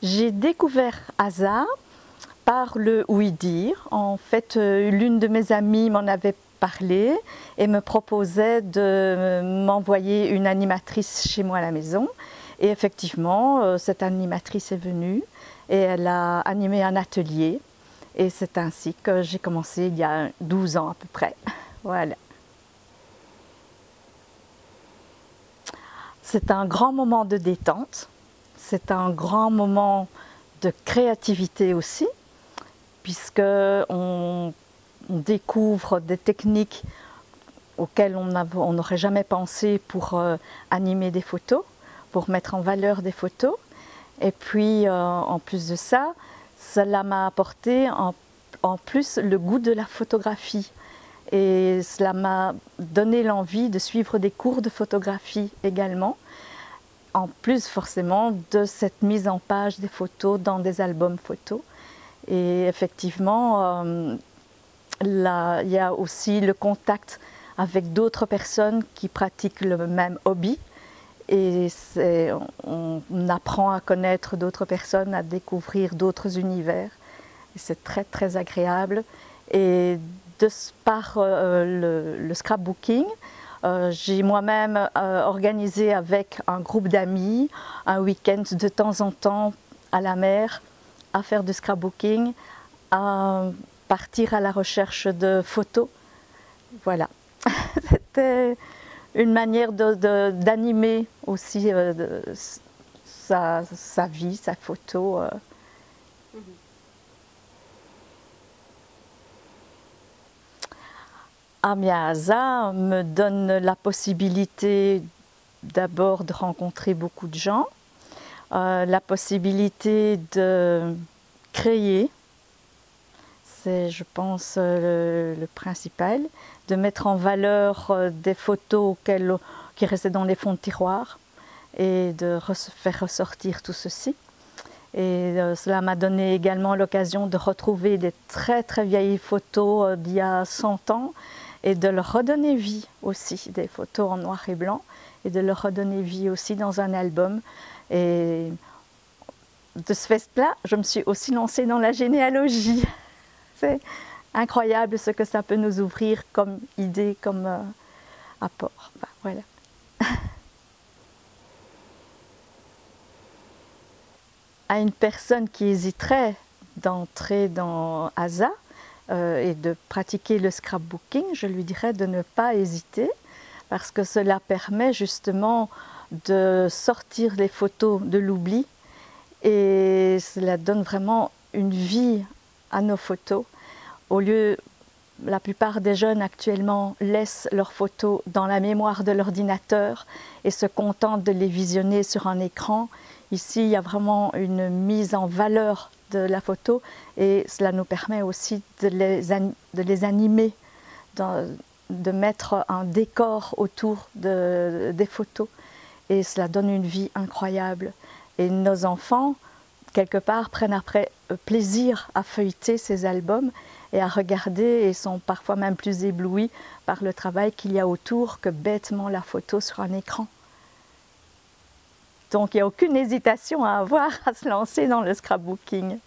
J'ai découvert Asa par le ouï-dire. En fait, l'une de mes amies m'en avait parlé et me proposait de m'envoyer une animatrice chez moi à la maison. Et effectivement, cette animatrice est venue et elle a animé un atelier. Et c'est ainsi que j'ai commencé il y a 12 ans à peu près. Voilà. C'est un grand moment de détente. C'est un grand moment de créativité aussi, puisqu'on découvre des techniques auxquelles on n'aurait jamais pensé pour animer des photos, pour mettre en valeur des photos. Et puis, en plus de ça, cela m'a apporté en plus le goût de la photographie. Et cela m'a donné l'envie de suivre des cours de photographie également, en plus forcément de cette mise en page des photos dans des albums photos. Et effectivement, il y a aussi le contact avec d'autres personnes qui pratiquent le même hobby. Et on apprend à connaître d'autres personnes, à découvrir d'autres univers. C'est très très agréable. Et par le scrapbooking, j'ai moi-même organisé avec un groupe d'amis un week-end de temps en temps à la mer, à faire du scrapbooking, à partir à la recherche de photos. Voilà, c'était une manière d'animer aussi sa vie, sa photo. Asa me donne la possibilité d'abord de rencontrer beaucoup de gens, la possibilité de créer, c'est je pense le principal, de mettre en valeur des photos qui restaient dans les fonds de tiroir et de faire ressortir tout ceci. Et cela m'a donné également l'occasion de retrouver des très très vieilles photos d'il y a 100 ans et de leur redonner vie aussi, des photos en noir et blanc, et de leur redonner vie aussi dans un album. Et de ce fait-là, je me suis aussi lancée dans la généalogie. C'est incroyable ce que ça peut nous ouvrir comme idée, comme apport. Enfin, voilà. À une personne qui hésiterait d'entrer dans Asa et de pratiquer le scrapbooking, je lui dirais de ne pas hésiter parce que cela permet justement de sortir les photos de l'oubli et cela donne vraiment une vie à nos photos. Au lieu, la plupart des jeunes actuellement laissent leurs photos dans la mémoire de l'ordinateur et se contentent de les visionner sur un écran. Ici, il y a vraiment une mise en valeur de la photo et cela nous permet aussi de les animer, de mettre un décor autour des photos et cela donne une vie incroyable. Et nos enfants, quelque part, prennent après plaisir à feuilleter ces albums et à regarder et sont parfois même plus éblouis par le travail qu'il y a autour que bêtement la photo sur un écran. Donc il n'y a aucune hésitation à avoir à se lancer dans le scrapbooking.